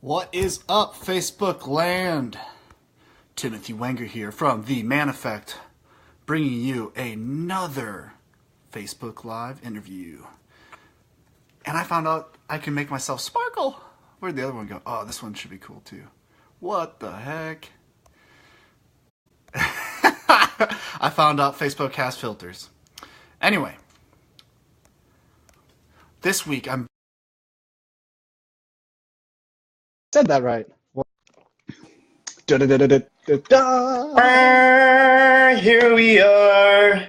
What is up, Facebook land? Timothy Wenger here from The Man Effect, bringing you another Facebook Live interview. And I found out I can make myself sparkle. Where'd the other one go? Oh, this one should be cool too. What the heck? I found out Facebook has filters. Anyway, this week I'm... Said that right. Da-da-da-da-da-da. Here we are.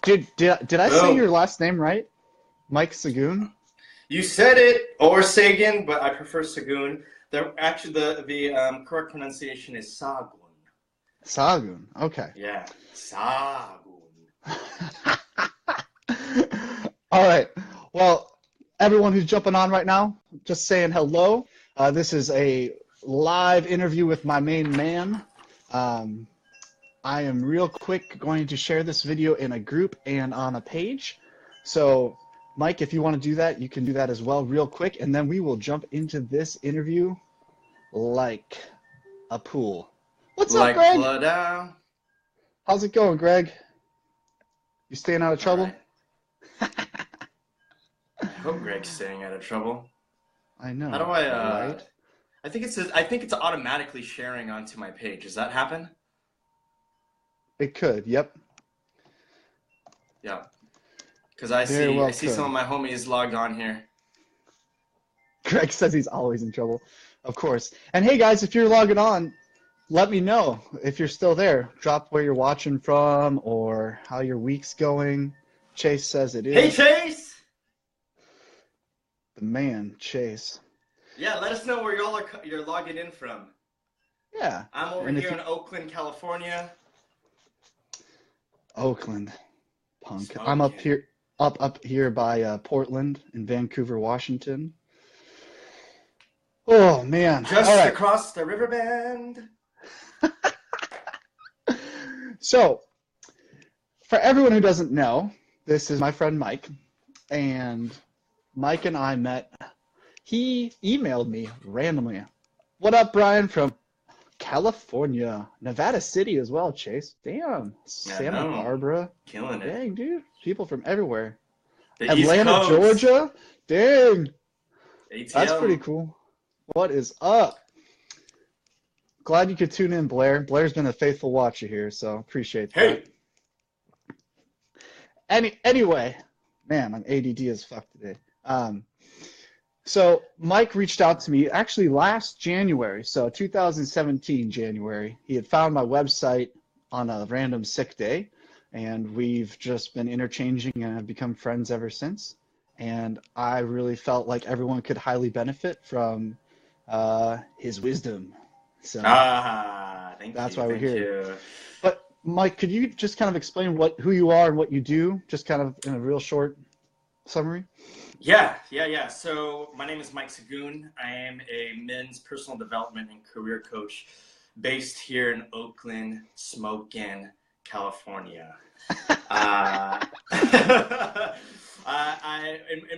Did I say your last name right? Mike Sagun? You said it, or Sagan, but I prefer Sagun. The correct pronunciation is Sagun. Sagun. Okay. Yeah, Sagun. All right. Well, everyone who's jumping on right now, just saying hello. This is a live interview with my main man. I am real quick going to share this video in a group and on a page. So, Mike, if you want to do that, you can do that as well real quick, and then we will jump into this interview like a pool. What's up, Greg? Blood. How's it going, Greg? You staying out of trouble? Right. I hope Greg's staying out of trouble. I know. How do I? Right? I think it's automatically sharing onto my page. Does that happen? It could. Yep. Yeah. Because I see some of my homies logged on here. Greg says he's always in trouble, of course. And hey, guys, if you're logging on, let me know if you're still there. Drop where you're watching from or how your week's going. Chase says it is. Hey, Chase! The man, Chase. Yeah, let us know where you're logging in from. Yeah. I'm over here in Oakland, California. Oakland, punk. Smoking. I'm up here by Portland in Vancouver, Washington. Oh man! Just All right. across the river bend. So, for everyone who doesn't know, this is my friend Mike, and Mike and I met. He emailed me randomly. What up, Brian, from California, Nevada City as well, Chase. Damn, Santa Barbara. Killing it. Dang, dude. People from everywhere. The Atlanta, East Coast. Georgia. Dang. ATL. That's pretty cool. What is up? Glad you could tune in, Blair. Blair's been a faithful watcher here, so appreciate that. Hey. Anyway, man, I'm ADD as fuck today. So Mike reached out to me actually last January, so 2017 January. He had found my website on a random sick day, and we've just been interchanging and have become friends ever since. And I really felt like everyone could highly benefit from his wisdom. So thank you. that's why we're here. But Mike, could you just kind of explain who you are and what you do, just kind of in a real short summary? Yeah. So my name is Mike Sagun. I am a men's personal development and career coach based here in Oakland, smoking, California. In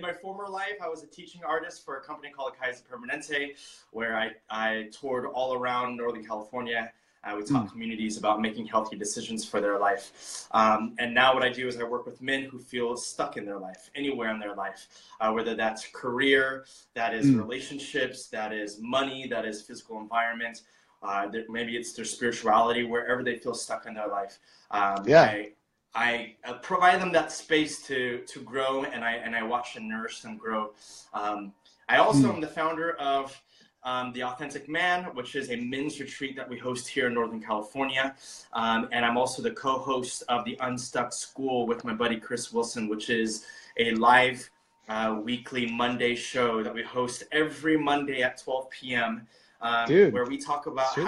my former life, I was a teaching artist for a company called Kaiser Permanente, where I toured all around Northern California. We taught communities about making healthy decisions for their life. And now what I do is I work with men who feel stuck in their life, anywhere in their life, whether that's career, that is relationships, that is money, that is physical environment, maybe it's their spirituality, wherever they feel stuck in their life. I provide them that space to grow, and I watch and nourish them grow. I also am the founder of The Authentic Man, which is a men's retreat that we host here in Northern California. And I'm also the co-host of the Unstuck School with my buddy Chris Wilson, which is a live weekly Monday show that we host every Monday at 12 p.m. Where we talk about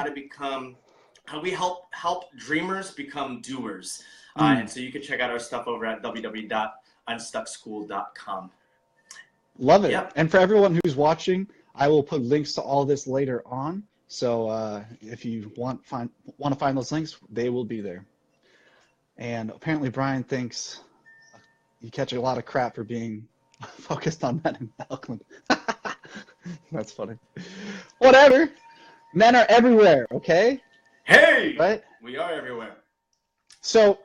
how we help dreamers become doers. And so you can check out our stuff over at www.unstuckschool.com. Love it. Yep. And for everyone who's watching, I will put links to all this later on. So if you want to find those links, they will be there. And apparently Brian thinks you catch a lot of crap for being focused on men in Oakland. That's funny. Whatever. Men are everywhere, okay? Hey, Right? we are everywhere. So,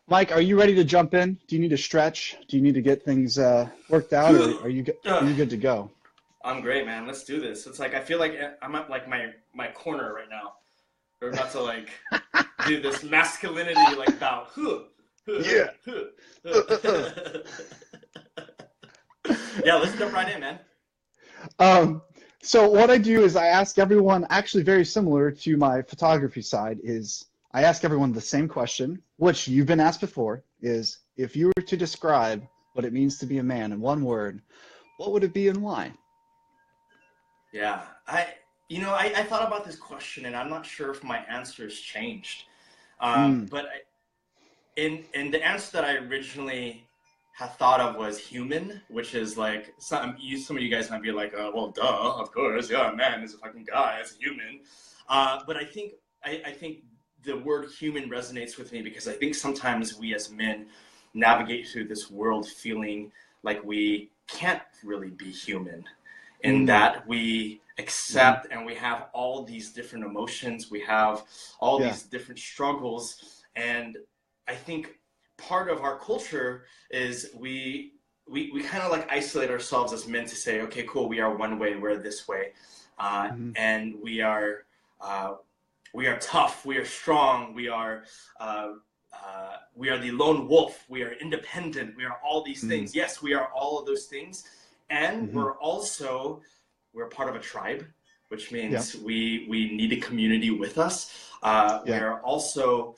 Mike, are you ready to jump in? Do you need to stretch? Do you need to get things worked out, or are you good to go? I'm great, man. Let's do this. It's like I feel like I'm at like my corner right now. We're about to like do this masculinity like bout. Yeah. Yeah, let's jump right in, man. So what I do is I ask everyone, actually very similar to my photography side, is I ask everyone the same question, which you've been asked before, is if you were to describe what it means to be a man in one word, what would it be and why? Yeah, I thought about this question and I'm not sure if my answer has changed. But in the answer that I originally had thought of was human, which is like some of you guys might be like, well, duh, of course, yeah, man is a fucking guy, it's a human. But I think the word human resonates with me because I think sometimes we as men navigate through this world feeling like we can't really be human, in that we accept and we have all these different emotions, we have all these different struggles, and I think part of our culture is we kind of like isolate ourselves as men to say, okay, cool, we are one way, we're this way, and we are tough, we are strong, we are the lone wolf, we are independent, we are all these things. Yes, we are all of those things, and we're part of a tribe, which means we need a community with us. We are also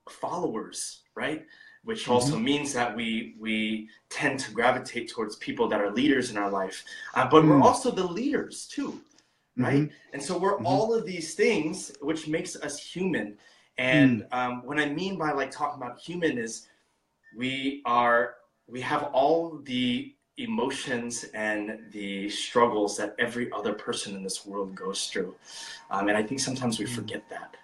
followers, right? Which also means that we tend to gravitate towards people that are leaders in our life. But we're also the leaders too, right? And so we're all of these things, which makes us human. And what I mean by like talking about human is we have all the emotions and the struggles that every other person in this world goes through. And I think sometimes we forget that.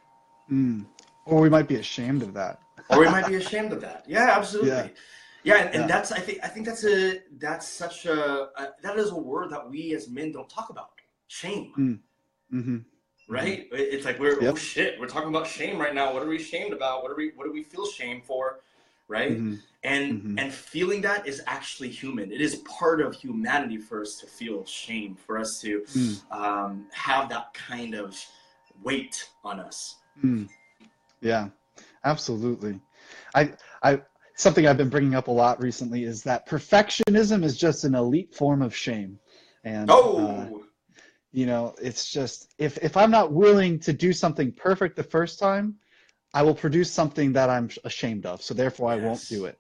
Or we might be ashamed of that. Or we might be ashamed of that. Yeah, absolutely. Yeah, and that's I think that is a word that we as men don't talk about. Shame. Right? It's like oh shit, we're talking about shame right now. What are we ashamed about? What do we feel shame for? Right? And feeling that is actually human. It is part of humanity for us to feel shame, for us to have that kind of weight on us. Yeah, absolutely. Something I've been bringing up a lot recently is that perfectionism is just an elite form of shame. And it's just if I'm not willing to do something perfect the first time, I will produce something that I'm ashamed of. So therefore, I won't do it.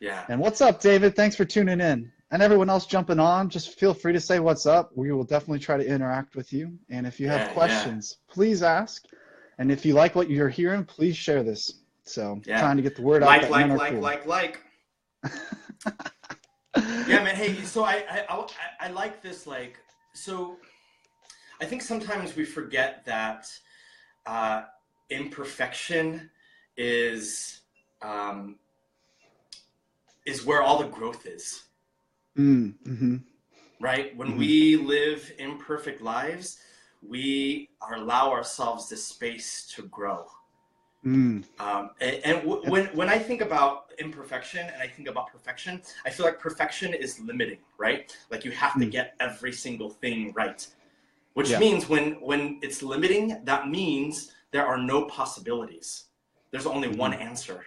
Yeah. And what's up, David? Thanks for tuning in. And everyone else jumping on, just feel free to say what's up. We will definitely try to interact with you. And if you have questions, please ask. And if you like what you're hearing, please share this. So trying to get the word out. Like. Yeah, man. Hey, so I like this. Like, so I think sometimes we forget that imperfection is where all the growth is. Right? When we live imperfect lives, we allow ourselves the space to grow. When I think about imperfection and I think about perfection, I feel like perfection is limiting, right? Like you have to get every single thing right, which means when it's limiting, that means there are no possibilities. There's only one answer.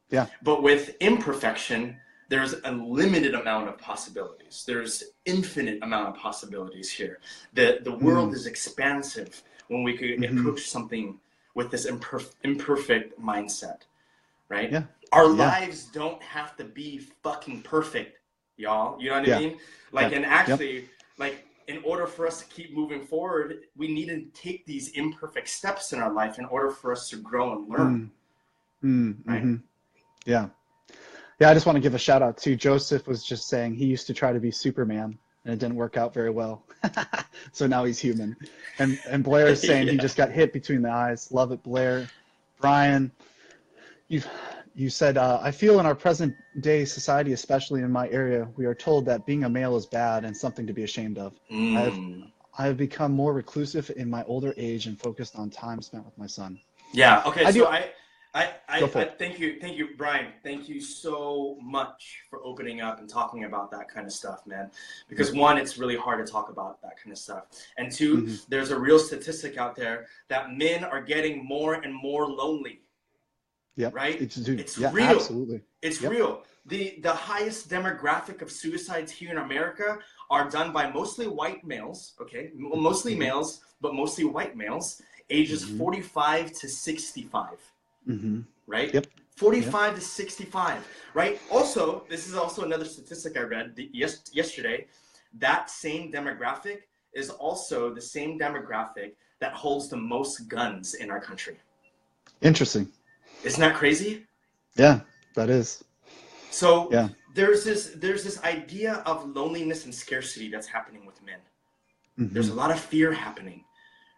Yeah. But with imperfection, there's a limited amount of possibilities. There's infinite amount of possibilities here. The world is expansive when we could approach something with this imperfect mindset, right? Yeah. Our lives don't have to be fucking perfect, y'all. You know what I mean? Like, and actually, like, in order for us to keep moving forward, we need to take these imperfect steps in our life in order for us to grow and learn. Right? Yeah. Yeah, I just want to give a shout out to Joseph was just saying he used to try to be Superman and it didn't work out very well. So now he's human. And Blair is saying he just got hit between the eyes. Love it, Blair. Brian, you said, I feel in our present day society, especially in my area, we are told that being a male is bad and something to be ashamed of. I've become more reclusive in my older age and focused on time spent with my son. Yeah. Okay. I do. I Go for it. thank you, Brian. Thank you so much for opening up and talking about that kind of stuff, man. Because one, it's really hard to talk about that kind of stuff, and two, there's a real statistic out there that men are getting more and more lonely. Yep. Right? It's real. Absolutely. It's real. The highest demographic of suicides here in America are done by mostly white males. Okay, mostly males, but mostly white males, ages 45 to 65. Right? Yep. 45 to 65, right? Also, this is also another statistic I read yesterday. That same demographic is also the same demographic that holds the most guns in our country. Interesting. Isn't that crazy? Yeah, that is. So there's this idea of loneliness and scarcity that's happening with men. There's a lot of fear happening.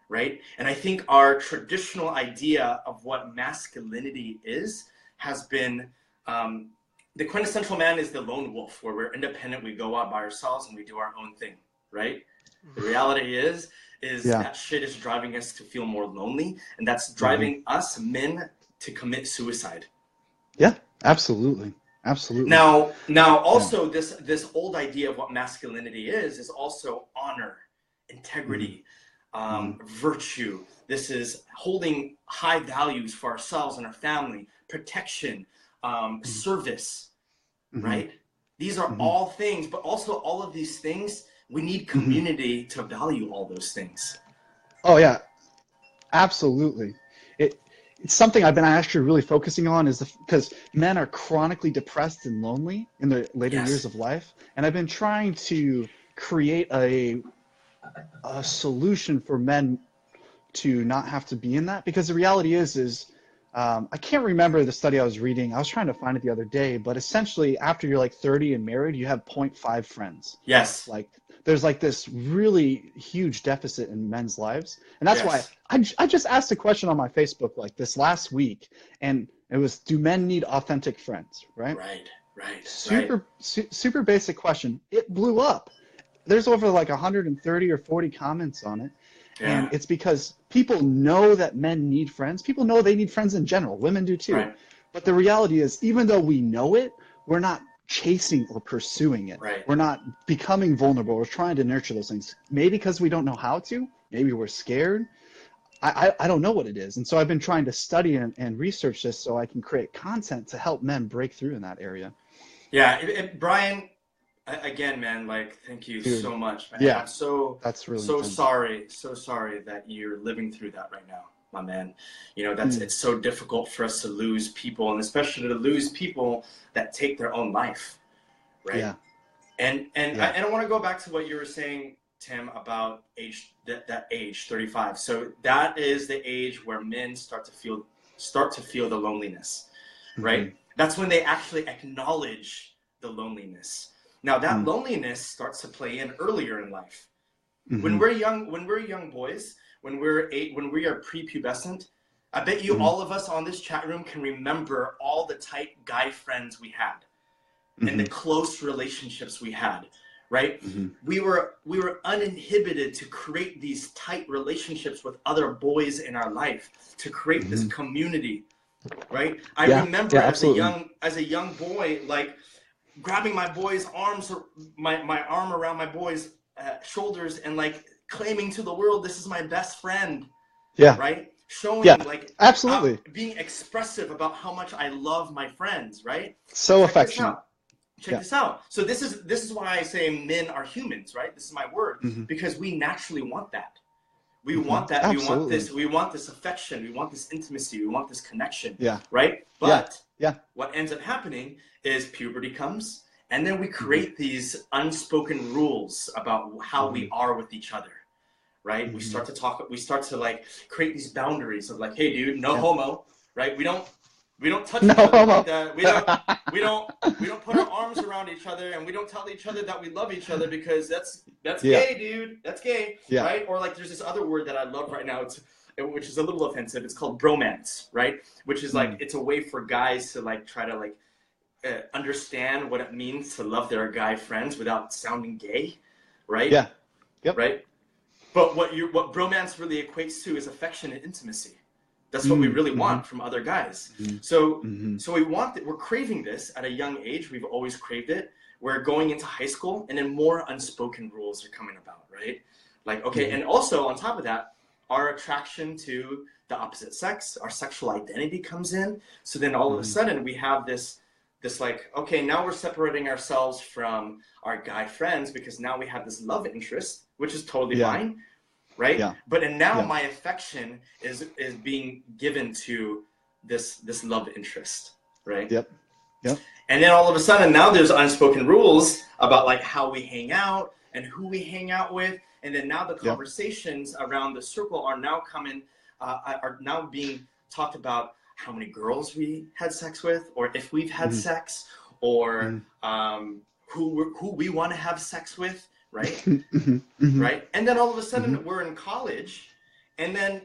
Right? And I think our traditional idea of what masculinity is has been the quintessential man is the lone wolf, where we're independent, we go out by ourselves and we do our own thing, right? The reality is that shit is driving us to feel more lonely, and that's driving us men to commit suicide. Yeah, absolutely. Absolutely. Now also this old idea of what masculinity is also honor, integrity, virtue. This is holding high values for ourselves and our family, protection, service, right? These are all things, but also all of these things, we need community to value all those things. Oh yeah, absolutely. It's something I've been actually really focusing on because men are chronically depressed and lonely in their later years of life. And I've been trying to create a solution for men to not have to be in that, because the reality is I can't remember the study I was reading. I was trying to find it the other day, but essentially after you're like 30 and married, you have 0.5 friends. Yes. Like there's like this really huge deficit in men's lives. And that's why I just asked a question on my Facebook like this last week, and it was, do men need authentic friends? Right. Super basic question. It blew up. There's over like 130 or 40 comments on it. Yeah. And it's because people know that men need friends. People know they need friends in general. Women do too. Right. But the reality is, even though we know it, we're not chasing or pursuing it. Right. We're not becoming vulnerable. We're trying to nurture those things. Maybe because we don't know how to. Maybe we're scared. I don't know what it is. And so I've been trying to study and research this so I can create content to help men break through in that area. Yeah, Brian, again, man, like, thank you so much, man. Yeah, I'm that's really sorry that you're living through that right now, my man. You know, it's so difficult for us to lose people, and especially to lose people that take their own life, right? Yeah. And I want to go back to what you were saying, Tim, about that age 35. So that is the age where men start to feel the loneliness, right? That's when they actually acknowledge the loneliness. Now that loneliness starts to play in earlier in life. When we're young boys, when we are prepubescent, I bet you all of us on this chat room can remember all the tight guy friends we had and the close relationships we had, right? We were uninhibited to create these tight relationships with other boys in our life, to create this community, right? I remember as a young boy, like, grabbing my boy's arms, or my arm around my boy's shoulders, and like claiming to the world, this is my best friend. Yeah. Right? Showing like absolutely being expressive about how much I love my friends, right? So affectionate. Check this out. So this is why I say men are humans, right? This is my word, because we naturally want that. We want that. Absolutely. We want this affection. We want this intimacy. We want this connection. Yeah. Right? But what ends up happening is puberty comes, and then we create these unspoken rules about how we are with each other. Right? We start to like create these boundaries of like, hey dude, no homo, right? We don't touch each other like that. We don't put our arms around each other, and we don't tell each other that we love each other, because that's gay, dude. That's gay, right? Or like, there's this other word that I love right now, which is a little offensive. It's called bromance, right? Which is like, it's a way for guys to like try to like understand what it means to love their guy friends without sounding gay, right? Yeah. Yep. Right. But what bromance really equates to is affection and intimacy. That's what we really want from other guys. So we want that. We're craving this at a young age. We've always craved it. We're going into high school, and then more unspoken rules are coming about, right? Like, okay, and also on top of that, our attraction to the opposite sex, our sexual identity comes in. So then all of a sudden we have this like, okay, now we're separating ourselves from our guy friends because now we have this love interest, which is totally fine, right? Yeah. But and now my affection is being given to this love interest, right? Yep. And then all of a sudden now there's unspoken rules about like how we hang out and who we hang out with. And then now the conversations around the circle are now are now being talked about how many girls we had sex with, or if we've had sex, or who we want to have sex with, right? Right? And then all of a sudden we're in college, and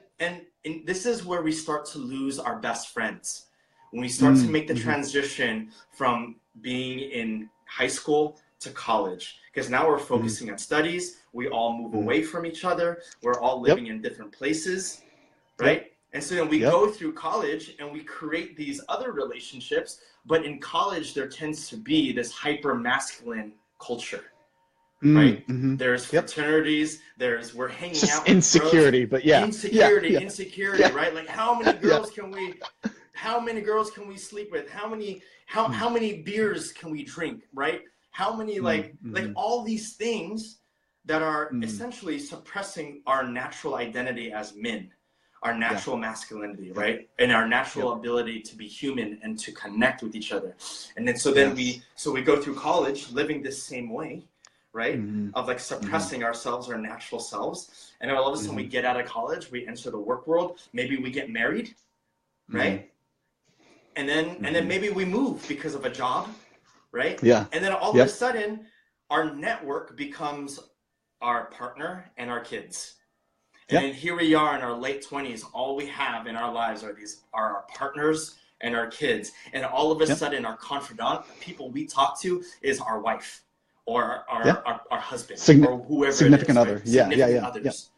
this is where we start to lose our best friends. When we start to make the transition from being in high school to college, because now we're focusing on studies, we all move away from each other, we're all living in different places, right? And so then we go through college and we create these other relationships, but in college there tends to be this hyper masculine culture, right? There's fraternities, we're hanging just out insecurity, with girls. But insecurity, right? Like how many girls can we sleep with? How many beers can we drink, right? How many like all these things that are essentially suppressing our natural identity as men, our natural masculinity, right? And our natural ability to be human and to connect with each other. And then we go through college living this same way, right? Of like suppressing ourselves, our natural selves. And then all of a sudden we get out of college, we enter the work world, maybe we get married, right? And then maybe we move because of a job, right? Yeah. And then all of a sudden our network becomes our partner and our kids. And then here we are in our late 20s. All we have in our lives are our partners and our kids. And all of a sudden, our confidant, the people we talk to, is our wife or our husband or whoever significant it is, other. Right? Significant others.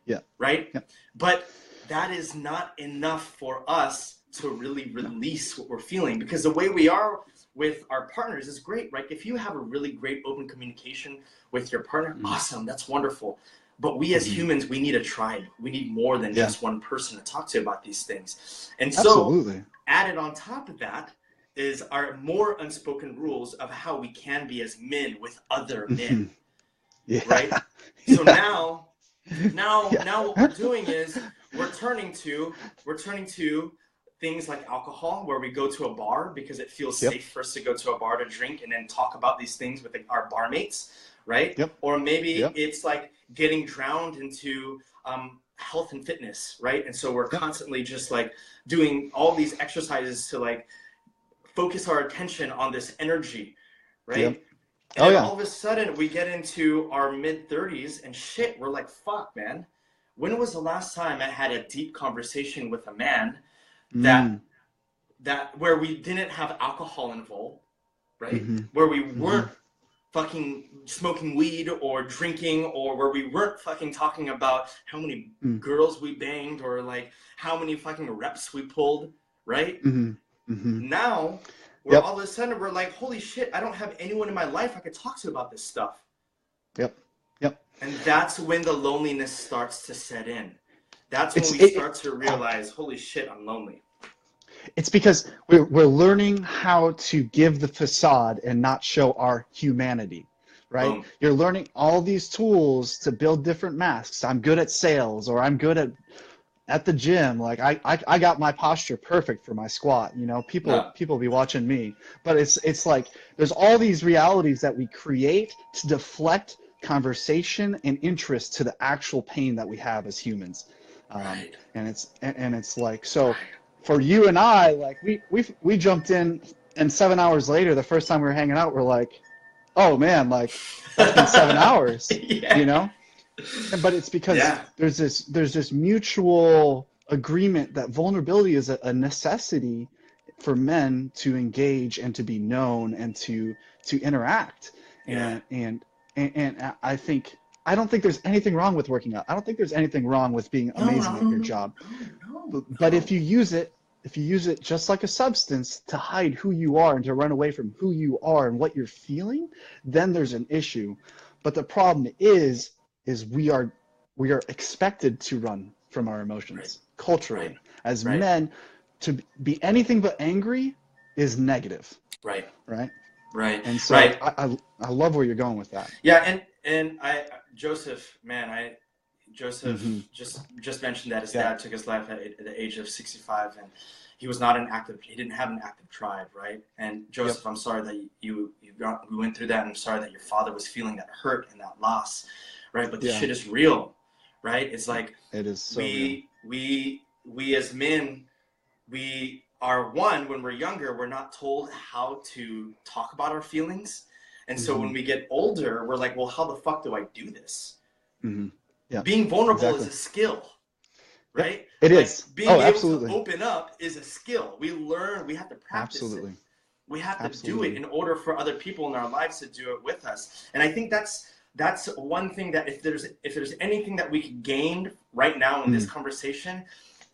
Yeah. Right? Yeah. But that is not enough for us to really release what we're feeling, because the way we are with our partners is great, right? If you have a really great open communication with your partner, awesome, that's wonderful. But we as humans, we need a tribe. We need more than just one person to talk to about these things. And so added on top of that is our more unspoken rules of how we can be as men with other men. Right? So now what we're doing is we're turning to things like alcohol, where we go to a bar because it feels safe for us to go to a bar to drink and then talk about these things with our barmates, right? Or maybe it's like getting drowned into health and fitness, right? And so we're constantly just like doing all these exercises to like focus our attention on this energy, right? And then all of a sudden we get into our mid-30s and shit, we're like, fuck, man. When was the last time I had a deep conversation with a man that where we didn't have alcohol involved, right? Where we weren't fucking smoking weed or drinking, or where we weren't fucking talking about how many girls we banged or like how many fucking reps we pulled, right? Now we're all of a sudden we're like, holy shit, I don't have anyone in my life I could talk to about this stuff. And that's when the loneliness starts to set in. That's when we start to realize, holy shit, I'm lonely. It's because we're learning how to give the facade and not show our humanity, right? You're learning all these tools to build different masks. I'm good at sales, or I'm good at the gym. Like I got my posture perfect for my squat. You know, people be watching me, but it's like there's all these realities that we create to deflect conversation and interest to the actual pain that we have as humans. And it's like, so for you and I, like we jumped in, and 7 hours later, the first time we were hanging out, we're like, oh man, like that's been 7 hours, you know? But it's because there's this mutual agreement that vulnerability is a necessity for men to engage and to be known and to interact. And I think I don't think there's anything wrong with working out. I don't think there's anything wrong with being amazing at your job. But if you use it just like a substance to hide who you are and to run away from who you are and what you're feeling, then there's an issue. But the problem is we are expected to run from our emotions culturally. As men, to be anything but angry is negative. Right. And so I love where you're going with that. Yeah, and Joseph just mentioned that his dad took his life at the age of 65, and he didn't have an active tribe, right? And Joseph, I'm sorry that we went through that, and I'm sorry that your father was feeling that hurt and that loss, right? But this shit is real, right? It's like it is so real. We as men, we are when we're younger, we're not told how to talk about our feelings. And so when we get older, we're like, well, how the fuck do I do this? Yeah. Being vulnerable is a skill, right? It is. Being able to open up is a skill. We have to practice it. We have to do it in order for other people in our lives to do it with us. And I think that's one thing that if there's anything that we could gain right now in this conversation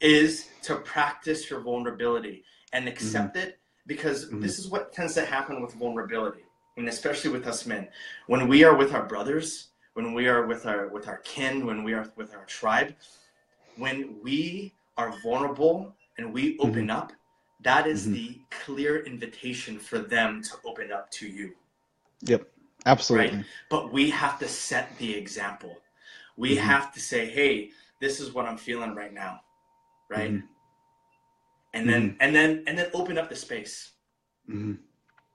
is to practice your vulnerability and accept it, because this is what tends to happen with vulnerability, and especially with us men. When we are with our brothers, when we are with our kin, when we are with our tribe, when we are vulnerable and we open up, that is the clear invitation for them to open up to you. Yep, absolutely. Right? But we have to set the example. We have to say, hey, this is what I'm feeling right now. Right. And then open up the space.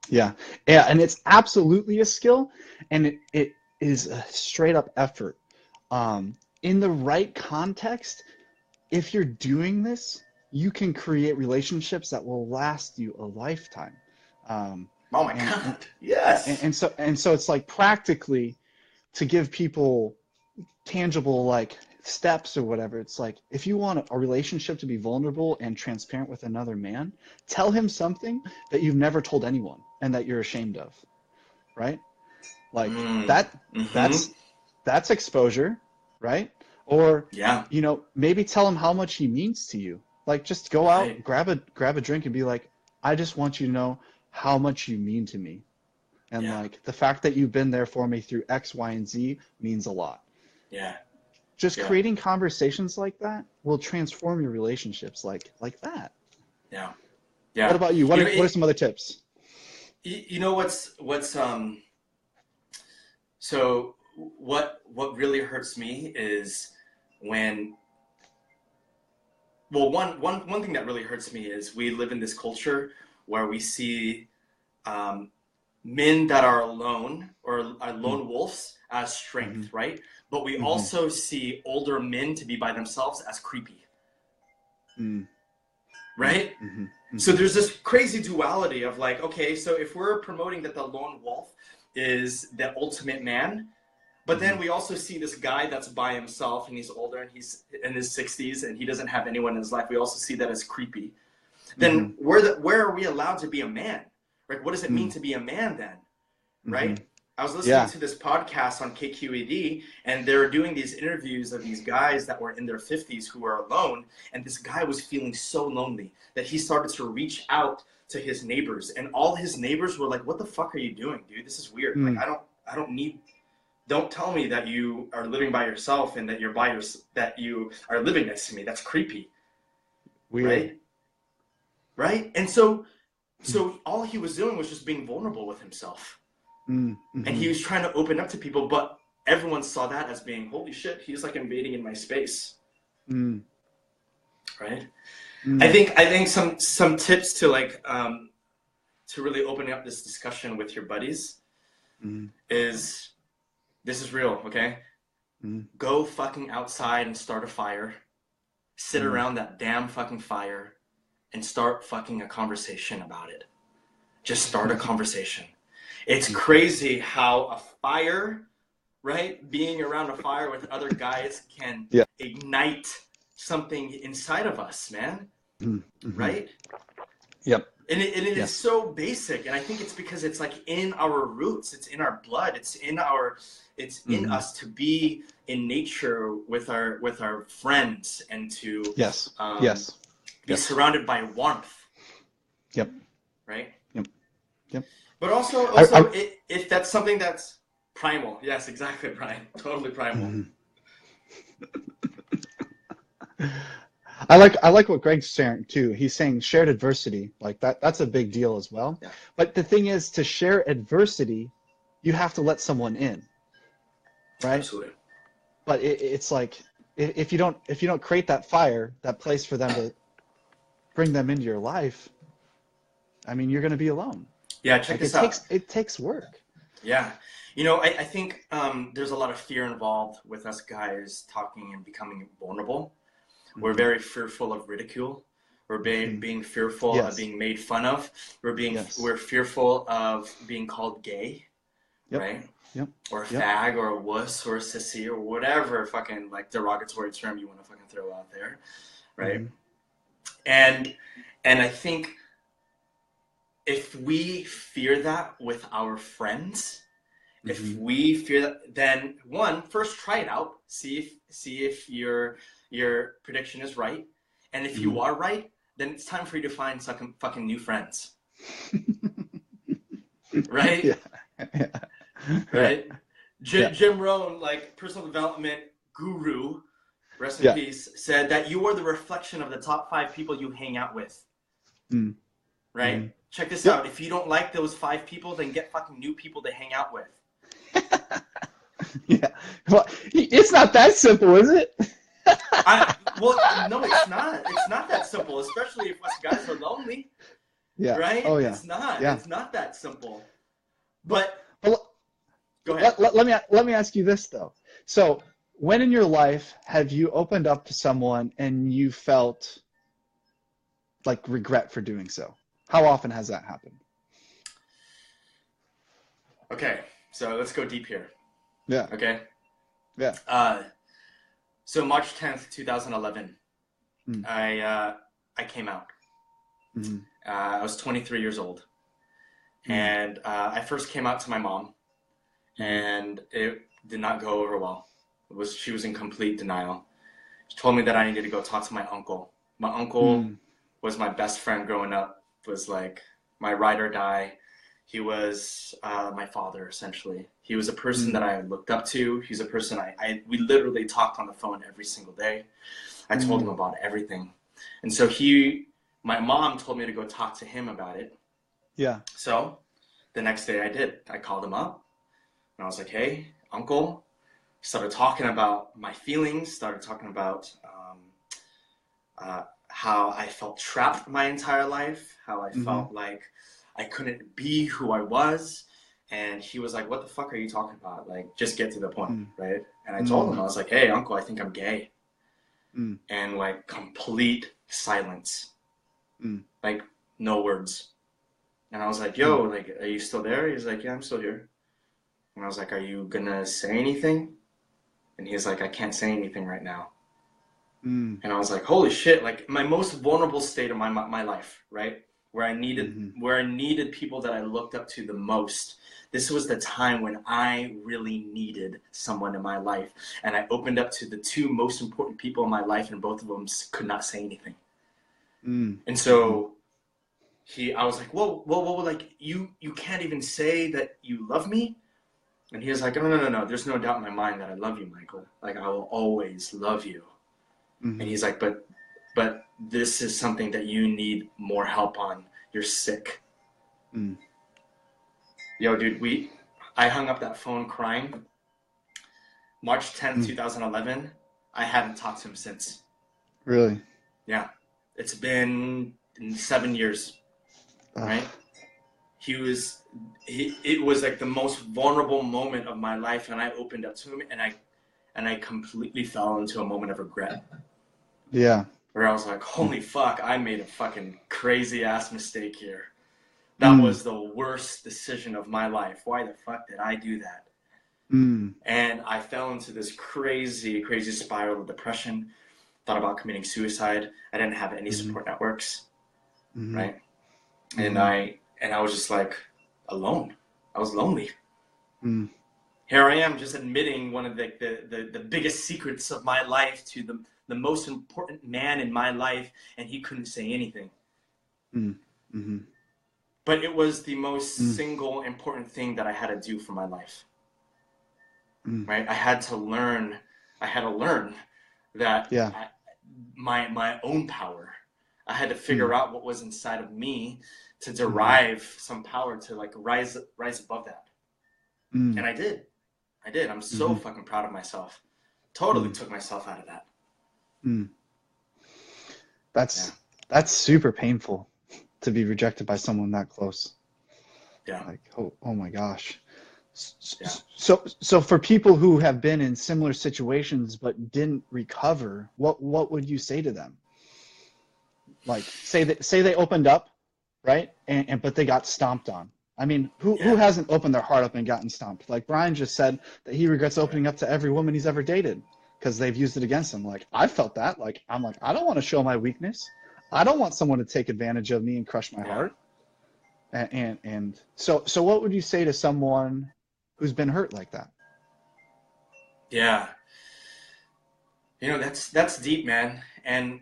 Yeah. And it's absolutely a skill, and it is a straight up effort. In the right context, if you're doing this, you can create relationships that will last you a lifetime. Oh my God. Yes. And so it's like, practically, to give people tangible like steps or whatever, it's like, if you want a relationship to be vulnerable and transparent with another man, tell him something that you've never told anyone and that you're ashamed of, right? Like that's exposure, right? Or maybe tell him how much he means to you. Like, just go out, grab a drink, and be like, I just want you to know how much you mean to me, and like, the fact that you've been there for me through X, Y, and Z means a lot. Just creating conversations like that will transform your relationships like that. Yeah. What about you? What are some other tips? You know so what really hurts me is when, well, one thing that really hurts me is we live in this culture where we see men that are alone or are lone wolves as strength, right? But we also see older men to be by themselves as creepy, right? So there's this crazy duality of like, okay, so if we're promoting that the lone wolf is the ultimate man, but then we also see this guy that's by himself and he's older and he's in his 60s and he doesn't have anyone in his life. We also see that as creepy. Then where are we allowed to be a man? Like, what does it mean to be a man then? Right? I was listening to this podcast on KQED, and they were doing these interviews of these guys that were in their 50s who were alone, and this guy was feeling so lonely that he started to reach out to his neighbors, and all his neighbors were like, what the fuck are you doing, dude? This is weird. Like, don't tell me that you are living by yourself and that that you are living next to me. That's creepy. Weird. Right? And so all he was doing was just being vulnerable with himself. And he was trying to open up to people, but everyone saw that as being, holy shit, he's like invading in my space. Right? I think some tips to like to really open up this discussion with your buddies is, this is real, okay? Go fucking outside and start a fire. Sit around that damn fucking fire and start fucking a conversation about it. Just start a conversation. It's crazy how a fire, right? Being around a fire with other guys can ignite something inside of us, man. Right? Yep. And it is Yes. so basic, and I think it's because it's like in our roots, it's in our blood, it's in us to be in nature with our friends and to Yes. be surrounded by warmth. Yep. Right. Yep. But also if that's something that's primal. Yes, exactly, Brian. Totally primal. Mm-hmm. I like what Greg's sharing too. He's saying shared adversity, like that's a big deal as well. Yeah. But the thing is, to share adversity, you have to let someone in, right? Absolutely. But it's like if you don't create that fire, that place for them to bring them into your life, I mean, you're going to be alone. Yeah, check this out. It takes work. Yeah. You know, I think there's a lot of fear involved with us guys talking and becoming vulnerable. We're very fearful of ridicule. We're being fearful of being made fun of. We're fearful of being called gay, right? Yep. Or a fag or a wuss or a sissy or whatever fucking like derogatory term you want to fucking throw out there, right? And I think if we fear that with our friends, if we fear that, then first try it out. See if your prediction is right, and if you are right, then it's time for you to find some fucking new friends. Right? Yeah. Right? Jim Rohn, like personal development guru, rest in peace, said that you are the reflection of the top 5 people you hang out with. Right? Check this out. If you don't like those 5 people, then get fucking new people to hang out with. Yeah. Well, it's not that simple, is it? Well, no, it's not. It's not that simple, especially if us guys are lonely. Yeah. Right? Oh, yeah. It's not. Yeah. It's not that simple. But go ahead. Let me ask you this though. So, when in your life have you opened up to someone and you felt like regret for doing so? How often has that happened? Okay, so let's go deep here. Yeah. Okay. Yeah. So March 10th, 2011, I came out. I was 23 years old. And I first came out to my mom, and it did not go over well. She was in complete denial. She told me that I needed to go talk to my uncle. My uncle was my best friend growing up, was like my ride or die. He was my father, essentially. He was a person that I looked up to. He's a person we literally talked on the phone every single day. I told him about everything. And so my mom told me to go talk to him about it. Yeah. So the next day I did. I called him up and I was like, hey, uncle. Started talking about my feelings, started talking about how I felt trapped my entire life, how I felt like I couldn't be who I was. And he was like, what the fuck are you talking about? Like, just get to the point, right? And I told him, I was like, hey, uncle, I think I'm gay. And like complete silence. Like no words. And I was like, yo, like, are you still there? He's like, yeah, I'm still here. And I was like, are you gonna say anything? And he's like, I can't say anything right now. And I was like, holy shit, like my most vulnerable state of my life, right? Where I needed people that I looked up to the most. This was the time when I really needed someone in my life. And I opened up to the 2 most important people in my life, and both of them could not say anything. And so I was like, whoa, like you can't even say that you love me? And he was like, no, there's no doubt in my mind that I love you, Michael. Like, I will always love you. And he's like, but this is something that you need more help on. You're sick. Yo, dude, I hung up that phone crying. March 10th, 2011. I haven't talked to him since. Really? Yeah. It's been 7 years, right? It was like the most vulnerable moment of my life, and I opened up to him, and I completely fell into a moment of regret. Yeah. Where I was like, holy fuck, I made a fucking crazy ass mistake here. That was the worst decision of my life. Why the fuck did I do that? And I fell into this crazy, crazy spiral of depression. Thought about committing suicide. I didn't have any support networks, right? And I was just like alone. I was lonely. Mm. Here I am just admitting one of the biggest secrets of my life to the most important man in my life, and he couldn't say anything. Mm. Mm-hmm. But it was the most single important thing that I had to do for my life. Right? I had to learn that my own power. I had to figure out what was inside of me to derive some power to like rise above that. And I did. I'm so fucking proud of myself. Totally took myself out of that. That's super painful to be rejected by someone that close. Yeah. Like, oh my gosh. So for people who have been in similar situations but didn't recover, what would you say to them? Like, say they opened up, right? And but they got stomped on. I mean, who hasn't opened their heart up and gotten stomped? Like Brian just said that he regrets opening up to every woman he's ever dated because they've used it against him. Like, I felt that. Like, I'm like, I don't want to show my weakness. I don't want someone to take advantage of me and crush my heart. And so what would you say to someone who's been hurt like that? Yeah. You know, that's deep, man. And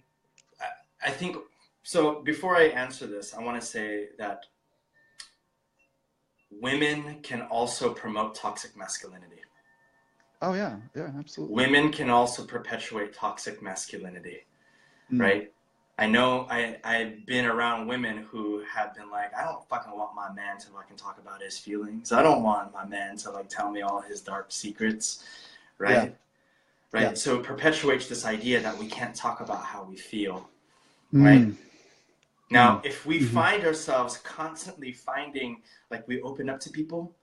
I think, so before I answer this, I want to say that women can also promote toxic masculinity. Oh yeah, absolutely. Women can also perpetuate toxic masculinity, right? I know I've been around women who have been like, I don't fucking want my man to fucking talk about his feelings. I don't want my man to like tell me all his dark secrets, right? Yeah. Right. Yeah. So it perpetuates this idea that we can't talk about how we feel, right? Now, if we find ourselves constantly finding like we open up to people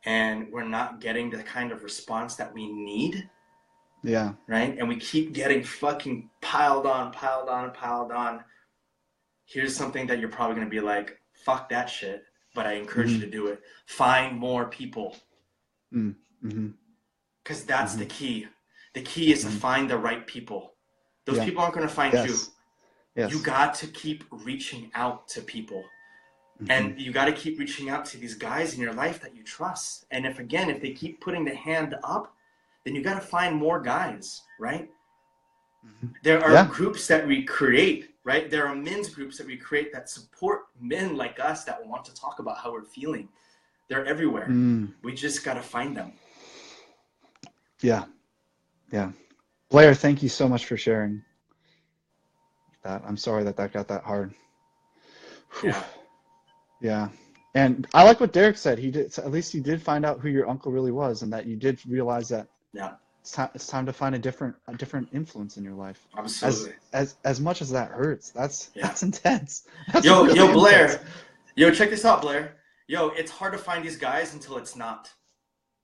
and we're not getting the kind of response that we need. Yeah. Right? And we keep getting fucking piled on. Here's something that you're probably going to be like, fuck that shit. But I encourage you to do it. Find more people. Because that's the key. The key is to find the right people. Those people aren't going to find you. Yes. You got to keep reaching out to people. And you got to keep reaching out to these guys in your life that you trust. And if they keep putting the hand up, then you got to find more guys, right? There are groups that we create, right? There are men's groups that we create that support men like us that want to talk about how we're feeling. They're everywhere. We just got to find them. Yeah. Blair, thank you so much for sharing that. I'm sorry that got that hard. Yeah. And I like what Derek said. At least you did find out who your uncle really was, and that you did realize that it's time to find a different influence in your life. Absolutely. As much as that hurts, that's intense. That's yo, really Blair. Intense. Yo, check this out, Blair. Yo, it's hard to find these guys until it's not.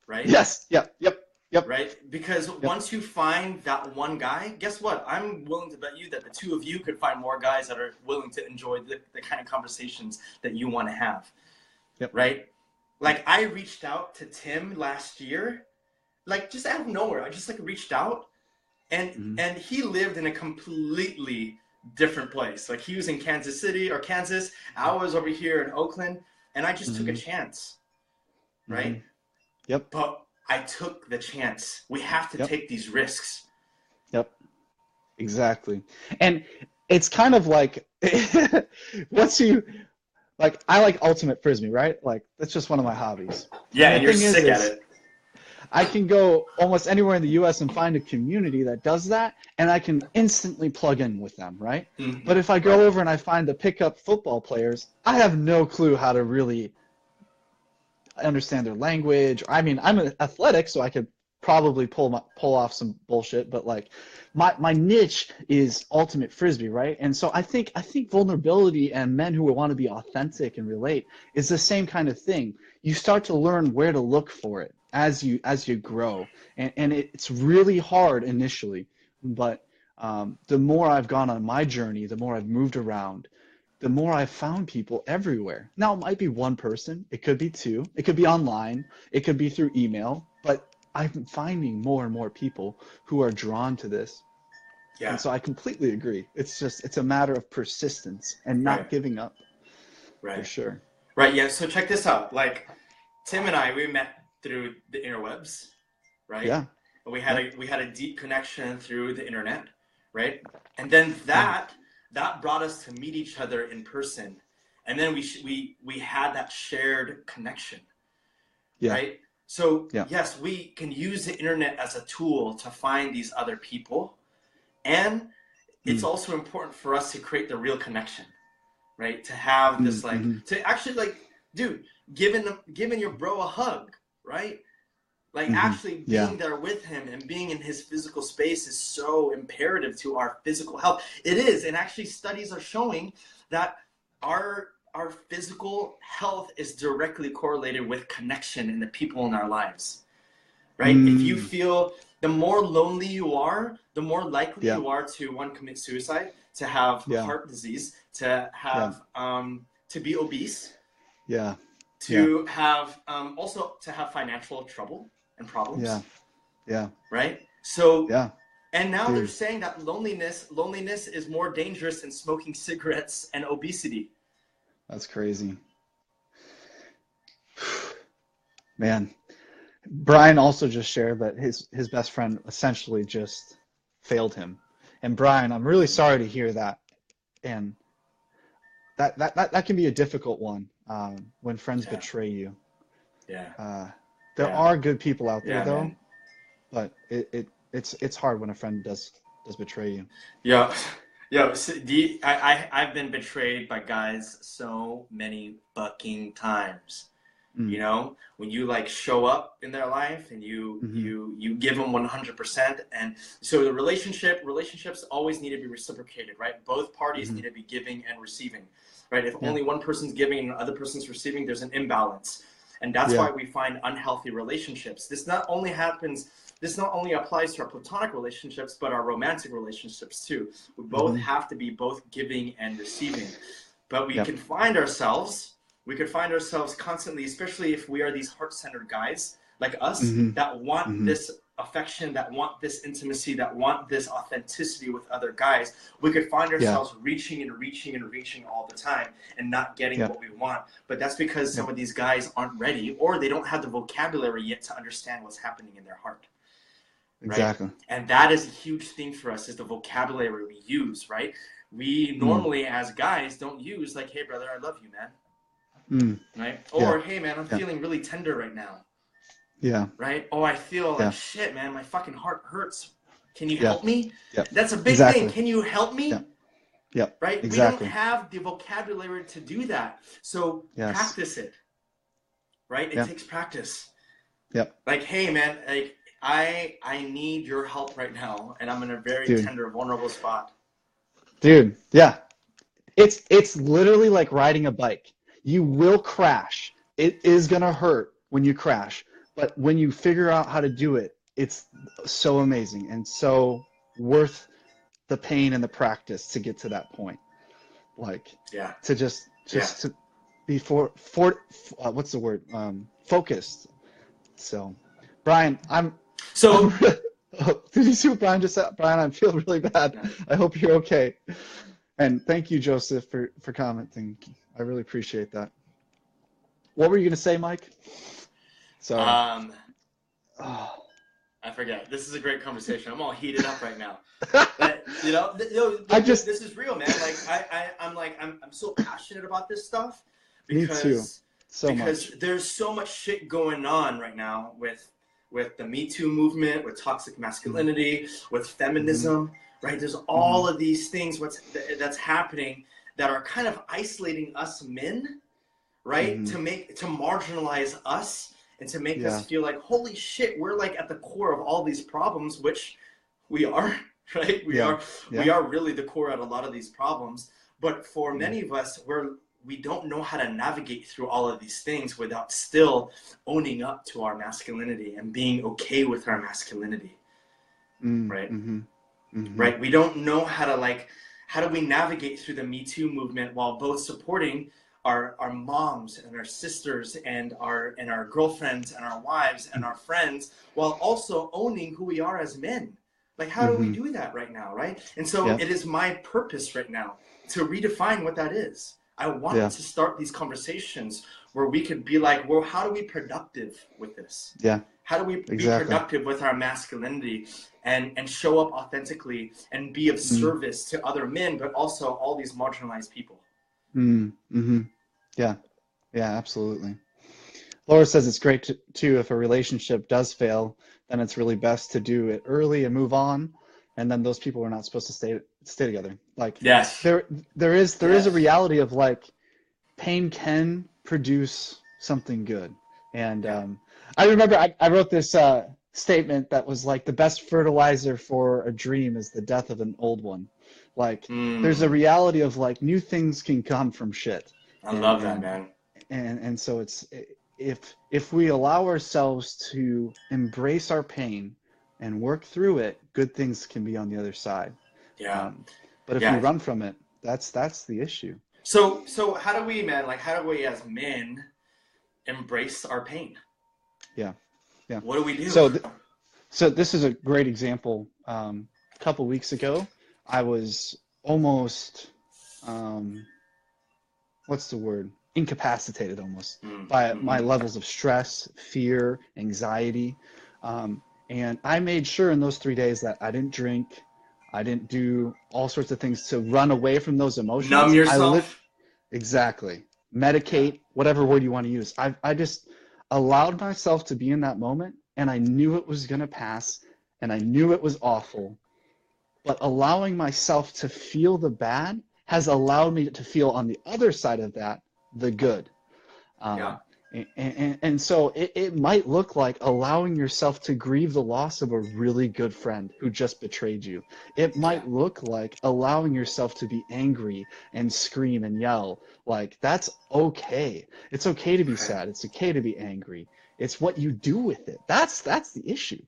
Right? Yes. Yep. Right? Because once you find that one guy, guess what? I'm willing to bet you that the two of you could find more guys that are willing to enjoy the kind of conversations that you want to have. Yep. Right? Like, I reached out to Tim last year, like, just out of nowhere. I just, like, reached out, and he lived in a completely different place. Like, he was in Kansas City or Kansas. I was over here in Oakland, and I just took a chance. Right? Yep. But I took the chance. We have to take these risks. Yep. Exactly. And it's kind of like, I like ultimate frisbee, right? Like, that's just one of my hobbies. Yeah, and you're sick at it. I can go almost anywhere in the U.S. and find a community that does that, and I can instantly plug in with them, right? But if I go over and I find the pickup football players, I have no clue how to really understand their language. I mean, I'm an athletic, so I could probably pull off some bullshit, but like my niche is ultimate frisbee, right? And so I think vulnerability and men who want to be authentic and relate is the same kind of thing. You start to learn where to look for it as you grow, and it's really hard initially, but the more I've gone on my journey, the more I've moved around, the more I've found people everywhere. Now, it might be one person, it could be two, it could be online, it could be through email, but I'm finding more and more people who are drawn to this. And so I completely agree. It's a matter of persistence and not giving up. For sure. Right. Yeah. So check this out. Like Tim and I, we met through the interwebs, right? Yeah. And we had a deep connection through the internet, right? And then that brought us to meet each other in person, and then we had that shared connection, right? So yes, we can use the internet as a tool to find these other people, and it's also important for us to create the real connection, right? To have this to actually dude, giving your bro a hug, right? Like actually being there with him and being in his physical space is so imperative to our physical health. It is, and actually studies are showing that our physical health is directly correlated with connection in the people in our lives, right? If you feel, the more lonely you are, the more likely you are to, one, commit suicide, to have heart disease, to have to be obese, to have also to have financial trouble and problems, right? So and now they're saying that loneliness is more dangerous than smoking cigarettes and obesity. That's crazy. Man, Brian also just shared that his best friend essentially just failed him. And Brian, I'm really sorry to hear that. And that can be a difficult one when friends betray you. There are good people out there though, man. But it's hard when a friend does betray you. So I've been betrayed by guys so many fucking times. You know, when you like show up in their life and you give them 100%, and so the relationships always need to be reciprocated, right? Both parties need to be giving and receiving, right? If only one person's giving and the other person's receiving, there's an imbalance, and that's why we find unhealthy relationships. This not only applies to our platonic relationships, but our romantic relationships too. We both have to be both giving and receiving, but we can find ourselves. We could find ourselves constantly, especially if we are these heart-centered guys like us that want this affection, that want this intimacy, that want this authenticity with other guys. We could find ourselves reaching and reaching and reaching all the time and not getting what we want. But that's because some of these guys aren't ready, or they don't have the vocabulary yet to understand what's happening in their heart. Exactly. Right? And that is a huge thing for us, is the vocabulary we use, right? We normally as guys don't use like, hey brother, I love you, man. Right? Or hey man, I'm feeling really tender right now. Right? Oh, I feel like shit, man, my fucking heart hurts. Can you help me? That's a big thing. Can you help me? Right? We don't have the vocabulary to do that. So practice it. Right? It takes practice. Like, hey man, like I need your help right now, and I'm in a very tender, vulnerable spot. Dude, it's literally like riding a bike. You will crash. It is going to hurt when you crash. But when you figure out how to do it, it's so amazing and so worth the pain and the practice to get to that point. Like, to just to be what's the word? Focused. So, Brian, did you see what Brian just said? Brian, I feel really bad. I hope you're okay. And thank you, Joseph, for commenting. I really appreciate that. What were you going to say, Mike? So, I forget. This is a great conversation. I'm all heated up right now. But, this is real, man. Like I'm so passionate about this stuff because Me too. Much. There's so much shit going on right now with the Me Too movement, with toxic masculinity, with feminism, right? There's all of these things that's happening that are kind of isolating us men, right? To marginalize us and to make us feel like, holy shit, we're like at the core of all these problems, which we are, right? We are really the core at a lot of these problems. But for many of us, we don't know how to navigate through all of these things without still owning up to our masculinity and being okay with our masculinity, right? Right? We don't know how do we navigate through the Me Too movement while both supporting our moms and our sisters and our girlfriends and our wives and our friends, while also owning who we are as men? Like, how do we do that right now, right? And so it is my purpose right now to redefine what that is. I wanted to start these conversations where we could be like, well, how do we be productive with this? Yeah. How do we be productive with our masculinity and show up authentically and be of service to other men, but also all these marginalized people? Mm-hmm. Yeah. Yeah, absolutely. Laura says it's great too if a relationship does fail, then it's really best to do it early and move on. And then those people are not supposed to stay together. Like Yes. there is a reality of like pain can produce something good. And I remember I wrote this statement that was like the best fertilizer for a dream is the death of an old one. Like there's a reality of like new things can come from shit. I love that, man. And so it's if we allow ourselves to embrace our pain and work through it, good things can be on the other side. Yeah. But if we run from it, that's the issue. So how do we, man, like how do we as men embrace our pain? Yeah. What do we do? So this is a great example. A couple weeks ago, I was almost, what's the word? Incapacitated almost by my levels of stress, fear, anxiety. And I made sure in those 3 days that I didn't drink. I didn't do all sorts of things to run away from those emotions. Numb yourself. Exactly. Medicate, whatever word you want to use. I just allowed myself to be in that moment, and I knew it was going to pass, and I knew it was awful. But allowing myself to feel the bad has allowed me to feel on the other side of that the good. And so it might look like allowing yourself to grieve the loss of a really good friend who just betrayed you. It might look like allowing yourself to be angry and scream and yell. Like, that's okay. It's okay to be sad. It's okay to be angry. It's what you do with it. That's the issue.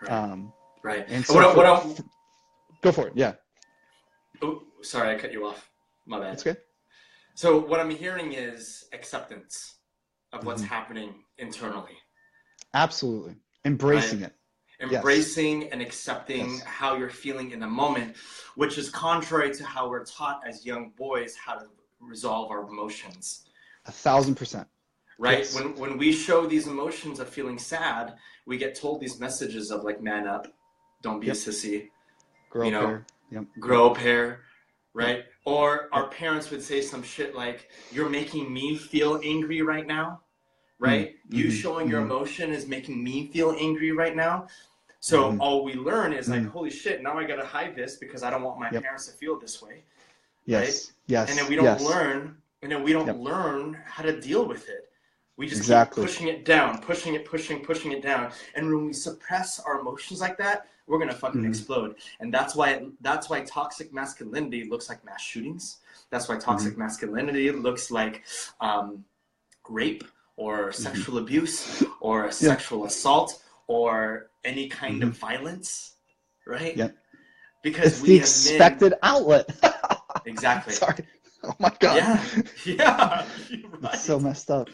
Right. And so go for it. Yeah. Oh, sorry, I cut you off. My bad. That's good. So what I'm hearing is acceptance of what's happening internally. Absolutely. Embracing it. Embracing and accepting how you're feeling in the moment, which is contrary to how we're taught as young boys how to resolve our emotions. 1,000%. Right? Yes. When we show these emotions of feeling sad, we get told these messages of like, man up, don't be a sissy, grow a pair. Grow a pair, right? Or our parents would say some shit like, you're making me feel angry right now, right? You showing your emotion is making me feel angry right now. So all we learn is like, holy shit, now I gotta hide this because I don't want my parents to feel this way. Yes. Right? Yes. And then we don't learn how to deal with it. We just keep pushing it down, pushing it down. And when we suppress our emotions like that, we're gonna fucking explode. And that's why toxic masculinity looks like mass shootings. That's why toxic masculinity looks like rape or sexual abuse or sexual assault or any kind of violence, right? Yep. Because it's the expected outlet. Exactly. Sorry. Oh my God. Yeah. You're right. It's so messed up.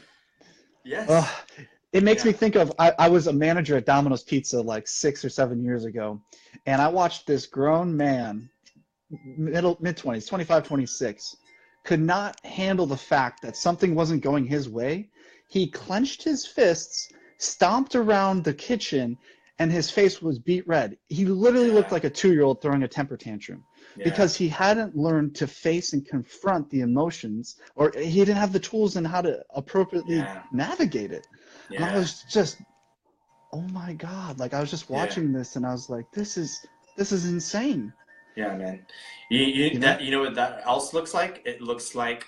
Yes. It makes me think of, I was a manager at Domino's Pizza like 6 or 7 years ago, and I watched this grown man, mid-20s, 25, 26, could not handle the fact that something wasn't going his way. He clenched his fists, stomped around the kitchen, and his face was beet red. He literally looked like a 2-year-old throwing a temper tantrum because he hadn't learned to face and confront the emotions, or he didn't have the tools in how to appropriately navigate it. And I was just, oh my God. Like I was just watching this and I was like, this is insane. Yeah, man. You know what that else looks like? It looks like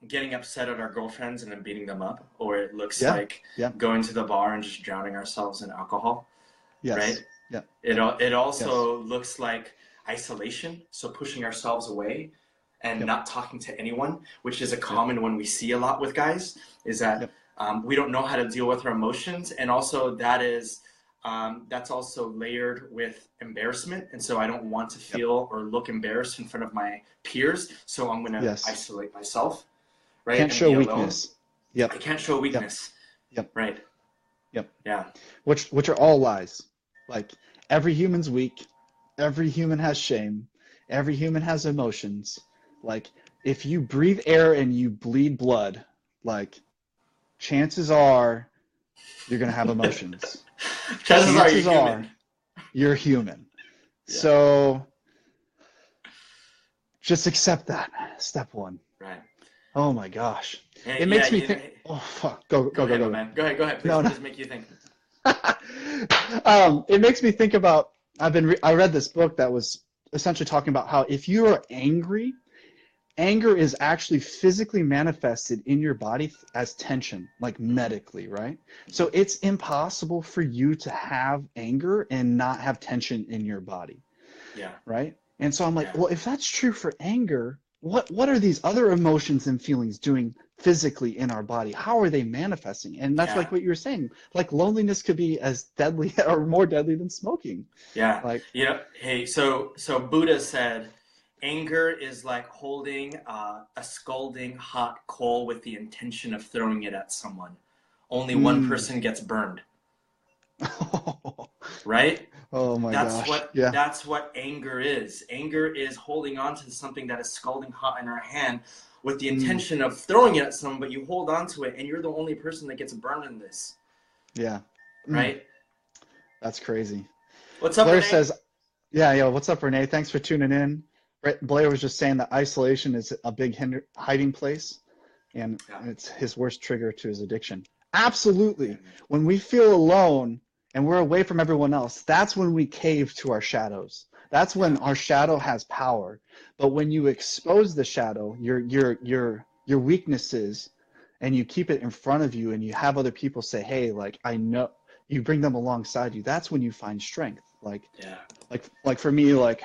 getting upset at our girlfriends and then beating them up, or it looks like going to the bar and just drowning ourselves in alcohol. Yes. Right? Yeah. It also looks like isolation, so pushing ourselves away and not talking to anyone, which is a common one we see a lot with guys, is that we don't know how to deal with our emotions, and also that's also layered with embarrassment, and so I don't want to feel or look embarrassed in front of my peers, so I'm going to isolate myself, right? Can't show weakness. I can't show weakness. Right. Yeah. Which are all lies. Like every human's weak. Every human has shame. Every human has emotions. Like if you breathe air and you bleed blood, like chances are you're going to have emotions. Chances are you're human. Yeah. So just accept that. Step one. Right. Oh my gosh. Hey, It makes me think. Oh, fuck. Go, man. Go ahead. Please. No, What no. does it make you think? It makes me think about, I read this book that was essentially talking about how if you are angry, anger is actually physically manifested in your body as tension, like medically, right? So it's impossible for you to have anger and not have tension in your body. Yeah. Right? And so I'm like, well, if that's true for anger, what are these other emotions and feelings doing physically in our body? How are they manifesting? And that's like what you were saying. Like loneliness could be as deadly or more deadly than smoking. Yeah. Like, hey, so Buddha said, anger is like holding a scalding hot coal with the intention of throwing it at someone. Only one person gets burned. Right? Oh my gosh. That's what anger is. Anger is holding on to something that is scalding hot in our hand with the intention of throwing it at someone, but you hold on to it and you're the only person that gets burned in this. Yeah. Right? That's crazy. What's up, Blair Renee? says, what's up, Renee? Thanks for tuning in. Blair was just saying that isolation is a big hiding place, and it's his worst trigger to his addiction. Absolutely. When we feel alone and we're away from everyone else, that's when we cave to our shadows. That's when our shadow has power. But when you expose the shadow, your weaknesses, and you keep it in front of you, and you have other people say, "Hey, like I know," you bring them alongside you. That's when you find strength. Like for me, like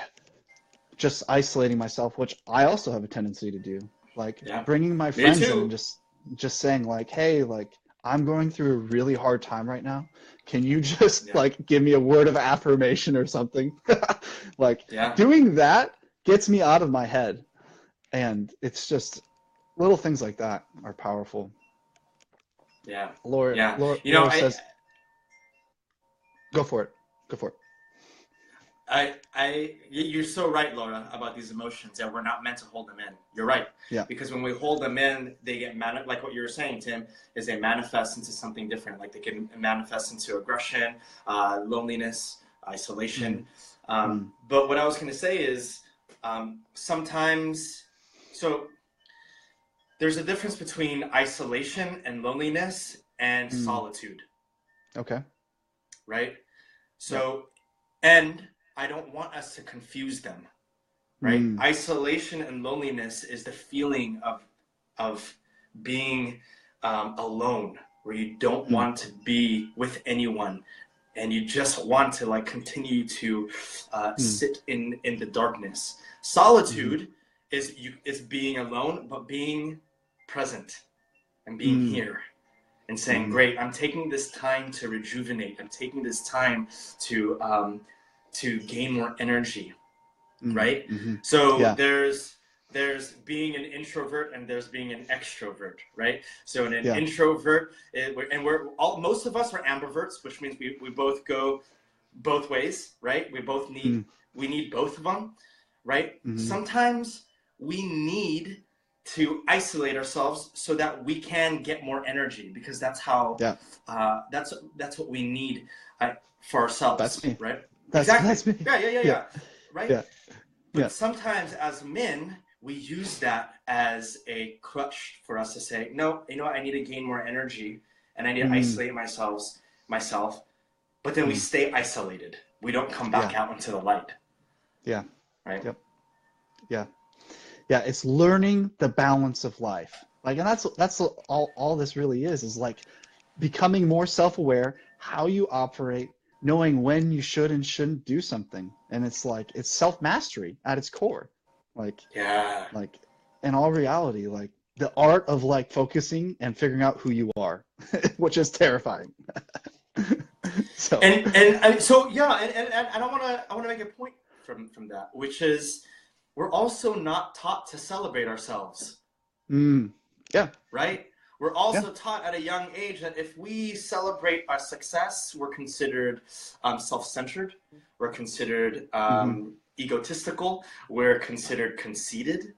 just isolating myself, which I also have a tendency to do. Like bringing my friends in and just saying like, "Hey, like I'm going through a really hard time right now. Can you just like give me a word of affirmation or something?" Doing that gets me out of my head. And it's just little things like that are powerful. Yeah. Laura says, go for it. You're so right, Laura, about these emotions, that we're not meant to hold them in. You're right. Yeah. Because when we hold them in, they get like what you were saying, Tim, is they manifest into something different. Like they can manifest into aggression, loneliness, isolation. But what I was going to say is sometimes, so there's a difference between isolation and loneliness and solitude. Okay. Right? So, and I don't want us to confuse them, right? Isolation and loneliness is the feeling of being alone, where you don't want to be with anyone, and you just want to like continue to sit in the darkness. Solitude is being alone, but being present and being here. And saying, great, I'm taking this time to rejuvenate. I'm taking this time to gain more energy, right? So there's being an introvert and there's being an extrovert, right? So an introvert, and most of us are ambiverts, which means we both go both ways, right? We need both of them, right? Sometimes we need to isolate ourselves so that we can get more energy, because that's how that's what we need for ourselves. That's me. Right? That's me. Yeah. Right? Yeah. But sometimes as men, we use that as a crutch for us to say, no, you know what, I need to gain more energy and I need to isolate myself. But then we stay isolated. We don't come back out into the light. Yeah. Right? Yep. Yeah. Yeah, it's learning the balance of life. Like, and that's all this really is like becoming more self-aware, how you operate, knowing when you should and shouldn't do something. And it's like, it's self-mastery at its core. Like in all reality, like the art of like focusing and figuring out who you are, which is terrifying. And I want to make a point from that, which is we're also not taught to celebrate ourselves. Yeah. Right? We're also taught at a young age that if we celebrate our success, we're considered self-centered. We're considered egotistical. We're considered conceited.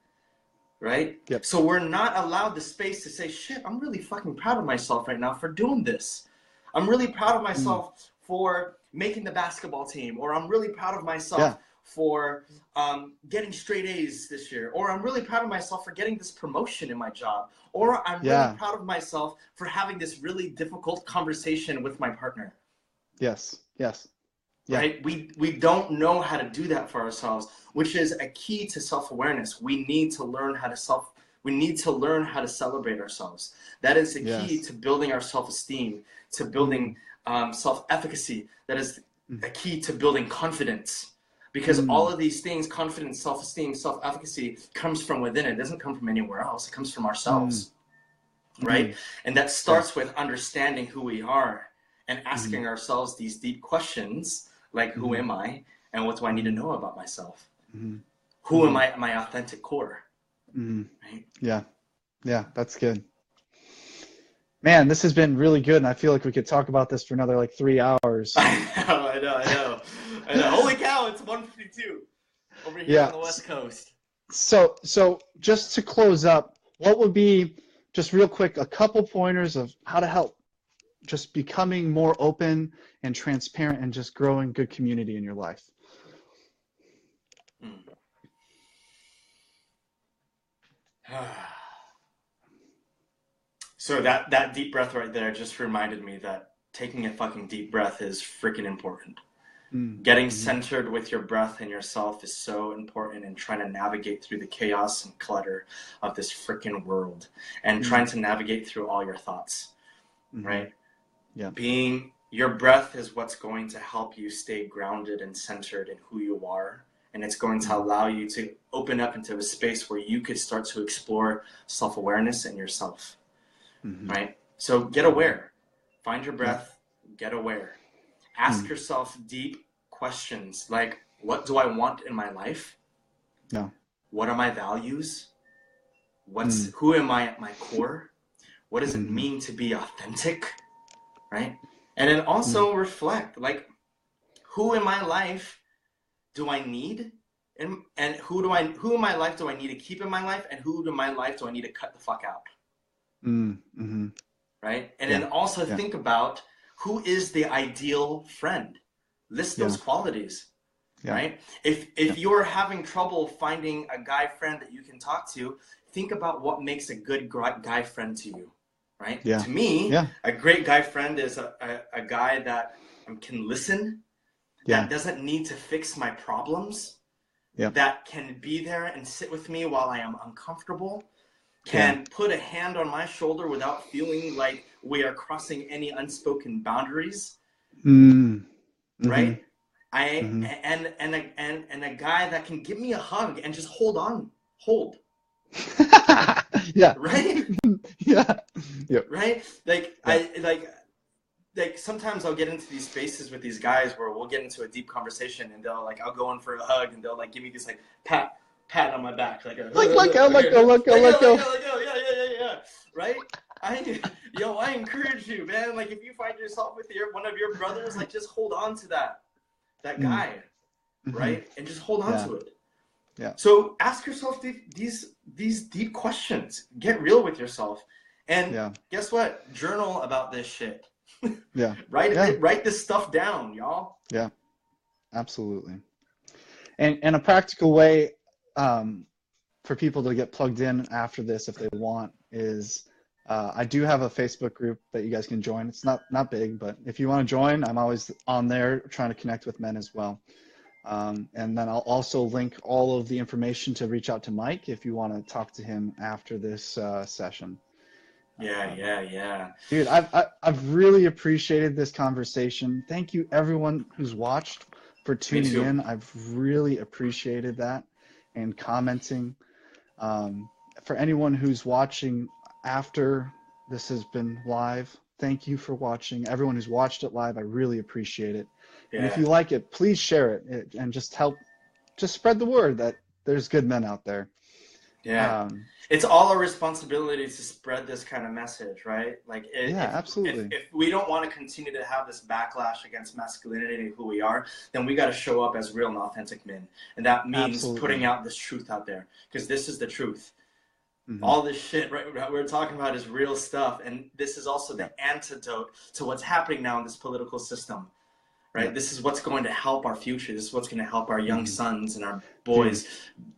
right? Yep. So we're not allowed the space to say, shit, I'm really fucking proud of myself right now for doing this. I'm really proud of myself for making the basketball team, or I'm really proud of myself for getting straight A's this year, or I'm really proud of myself for getting this promotion in my job, or I'm really proud of myself for having this really difficult conversation with my partner. Yes. Yes. Yeah. Right? We don't know how to do that for ourselves, which is a key to self-awareness. We need to learn how to celebrate ourselves. That is the key to building our self-esteem, to building self-efficacy. That is a key to building confidence. Because all of these things, confidence, self-esteem, self-efficacy, comes from within. It doesn't come from anywhere else. It comes from ourselves. Right? And that starts with understanding who we are and asking ourselves these deep questions, like, who am I? And what do I need to know about myself? Who am I at my authentic core? Right? Yeah. Yeah, that's good. Man, this has been really good, and I feel like we could talk about this for another like 3 hours. I know. Holy cow, it's 1:52 over here on the West Coast. So just to close up, what would be, just real quick, a couple pointers of how to help just becoming more open and transparent and just growing good community in your life? So that deep breath right there just reminded me that taking a fucking deep breath is freaking important. Getting centered with your breath and yourself is so important in trying to navigate through the chaos and clutter of this freaking world, and trying to navigate through all your thoughts, right? Yeah. Your breath is what's going to help you stay grounded and centered in who you are. And it's going to allow you to open up into a space where you could start to explore self-awareness and yourself, right? So get aware, find your breath, get aware. Ask yourself deep questions like, what do I want in my life? What are my values? Who am I at my core? What does it mean to be authentic, right? And then also reflect, like, who in my life do I need? And who in my life do I need to keep in my life? And who in my life do I need to cut the fuck out? Right? And then also think about, who is the ideal friend? List those qualities, right? If you're having trouble finding a guy friend that you can talk to, think about what makes a good guy friend to you, right? To me, a great guy friend is a guy that can listen, that doesn't need to fix my problems, that can be there and sit with me while I am uncomfortable, can put a hand on my shoulder without feeling like we are crossing any unspoken boundaries, right? And a guy that can give me a hug and just hold. Right? Right? Like sometimes I'll get into these spaces with these guys where we'll get into a deep conversation, and I'll go in for a hug, and they'll like give me this like pat on my back, like let go. Yeah. Right? I encourage you, man. Like, if you find yourself with one of your brothers, like, just hold on to that guy, right? And just hold on to it. Yeah. So ask yourself these deep questions. Get real with yourself, and guess what? Journal about this shit. Write this stuff down, y'all. Yeah, absolutely. And a practical way for people to get plugged in after this, if they want, is I do have a Facebook group that you guys can join. It's not big, but if you want to join, I'm always on there trying to connect with men as well. And then I'll also link all of the information to reach out to Mike if you want to talk to him after this session. Yeah. Dude, I've really appreciated this conversation. Thank you, everyone who's watched, for tuning in. I've really appreciated that, and commenting. For anyone who's watching after this has been live, thank you for watching. Everyone who's watched it live, I really appreciate it. And if you like it, please share it and just spread the word that there's good men out there. It's all our responsibility to spread this kind of message, right? Like, absolutely. If we don't want to continue to have this backlash against masculinity and who we are, then we got to show up as real and authentic men, and that means putting out this truth out there, because this is the truth. All this shit right we're talking about is real stuff, and this is also the antidote to what's happening now in this political system, right? Yeah. This is what's going to help our future. This is what's going to help our young sons and our boys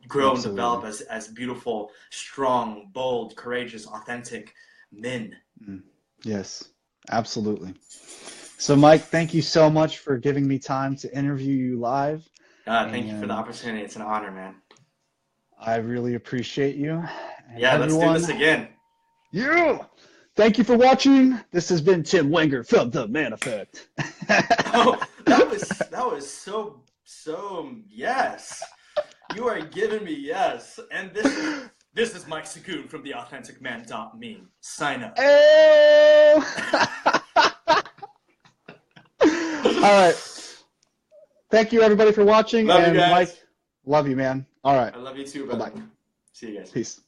grow and develop as beautiful, strong, bold, courageous, authentic men. Yes, absolutely. So Mike, thank you so much for giving me time to interview you live. Thank you for the opportunity. It's an honor, man. I really appreciate you. And yeah, everyone, let's do this again. Thank you for watching. This has been Tim Wenger from The Man Effect. Oh, that was so yes. You are giving me yes. And this is Mike Sagun from theauthenticman.me. Sign up. All right. Thank you everybody for watching. Love you guys. Mike, love you, man. All right. I love you too, brother. Bye-bye. See you guys. Peace.